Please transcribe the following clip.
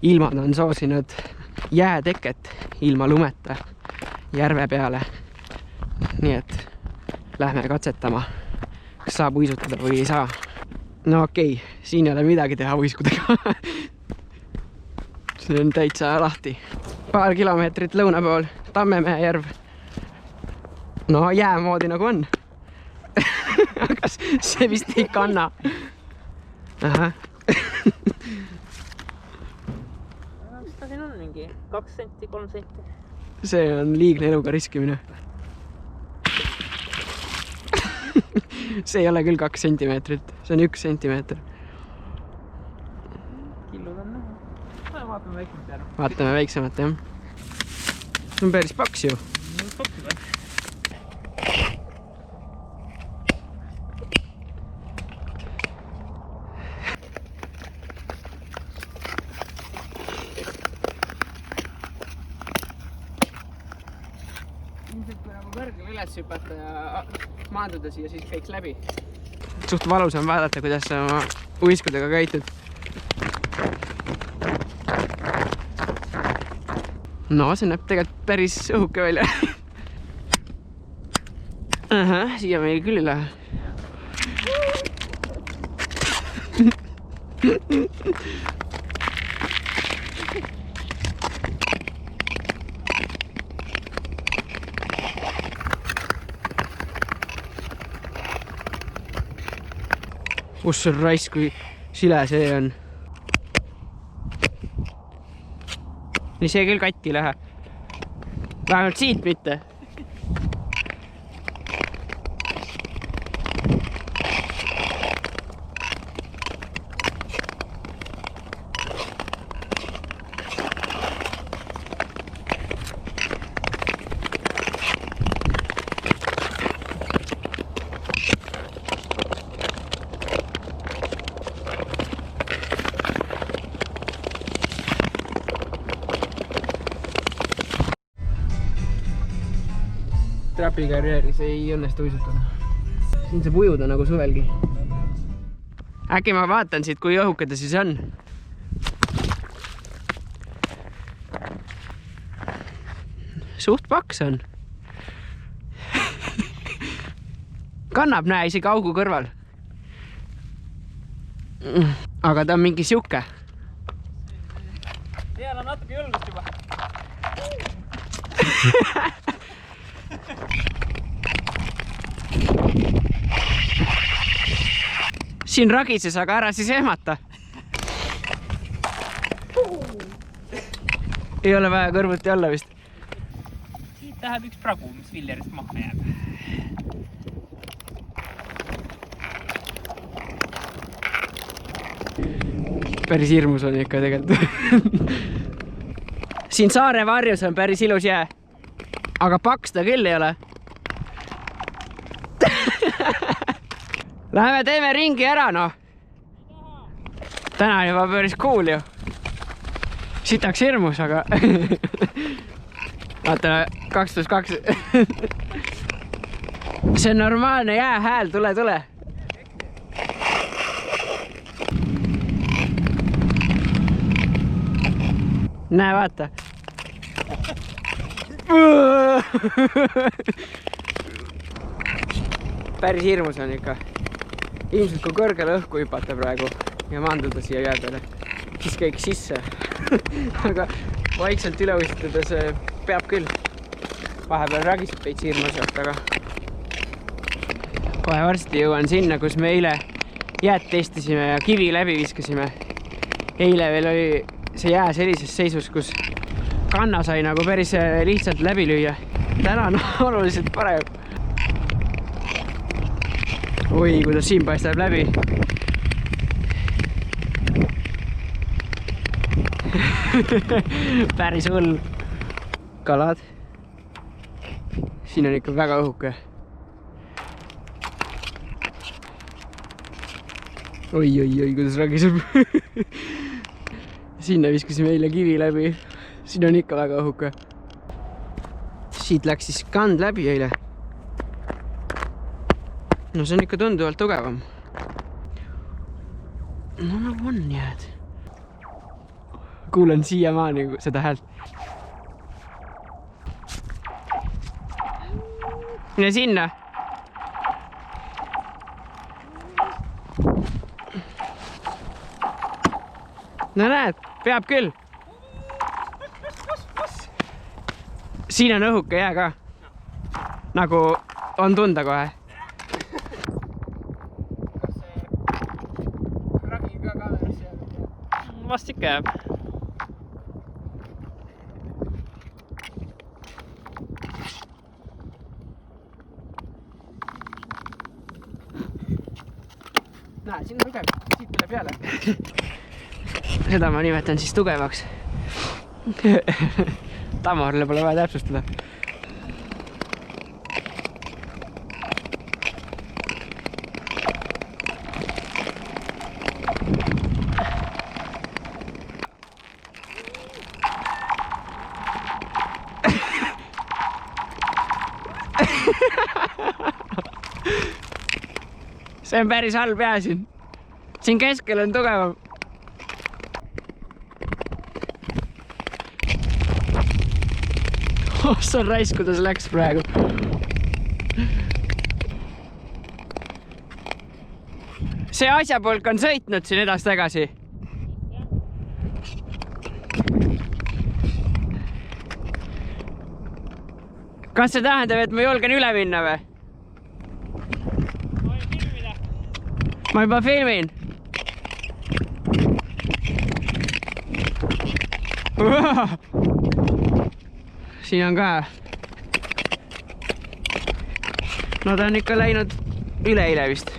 ilmad on soosinud jääteket ilma lumeta järve peale. Nii et lähme katsetama, kas saab uisutada või ei saa. No okei, siin ei ole midagi teha uiskudega. See on täitsa lahti. Paar kilomeetrit lõuna pool, Tammemäe järv. No jää moodi nagu on. Aga see vist ei kanna. Ahah. Mis ta siin on mingi? 2 senti, 3 senti? See on liigne eluga riskimine. See ei ole küll 2 sentimeetrit, see on 1 sentimeeter. Killud on näha. Vaatame väiksemat ära. Vaatame väiksemat, jah. See on päris paks ju. Ilmselt kui nagu kõrgele üles hüpata ja maanduda siia, siis käiks läbi. Suht valus on vaadata, kuidas sa oma uiskudega käitud. No, see näeb tegelikult päris õhuke välja. Ahah, siia meil küll ei lähe. Kus on raisk, kui sile see on. Nii see küll katti lähe. Vähemalt siit mitte. Trapikarjääris ei õnnestu uisutada. Siin saab ujuda nagu suvelgi. Äkki ma vaatan siit, kui õhuke ta siis on. Suht paks on. Kannab, näe, isegi augu kõrval. Aga ta on mingi siuke. Seal on natuke julgust juba. Siin ragises, aga ära siis ehmata. Ei ole vaja kõrvuti olla vist. Siit läheb üks pragu, mis Villerist maha jääb. Päris hirmus on ikka tegelikult. Siin saare varjus on päris ilus jää. Aga paks ta küll ei ole. Läheme teeme ringi ära, noh. Täna on juba päris cool ju. Sitaks hirmus, aga... Vaata, 2+2. See on normaalne jäähääl, tule, tule. Näe, vaata. Päris hirmus on ikka. Ilmselt kui kõrgele õhku hüpata praegu ja maanduda siia jää peale, siis käiks sisse. Aga vaikselt üle uistades peab küll. Vahepeal ragistab veits hirmus sealt, aga kohe varsti jõuan sinna, kus me eile jääd testisime ja kivi läbi viskasime. Eile veel oli see jää sellises seisus, kus kanna sai nagu päris lihtsalt läbi lüüa. Täna on oluliselt parem. Oi, kuidas siin paistab läbi. Päris hull. Kalad. Siin on ikka väga õhuke. Oi, kuidas ragiseb. Sinna viskasime eile kivi läbi. Siin on ikka väga õhuke. Siit läks siis kand läbi eile. No see on ikka tunduvalt tugevam. No nagu on jääd. kuulan siiamaani seda häält. Mine sinna. No näed, peab küll. Siin on õhuke jää ka. Nagu on tunda kohe. Kas see kragi ka kaamerasse jääb? Vast ikka jääb. Näe, siin on tugev. Siit tuleb peale. Seda ma nimetan siis tugevaks. Tamarle pole vaja täpsustada. See on päris halb jää siin. Siin keskel on tugevam. See on raisk, kuidas läks praegu. See asjapulk on sõitnud siin edasi-tagasi. Kas see tähendab, et ma julgen üle minna või? Ma juba filmin. Siin on ka. No ta on ikka läinud üle vist.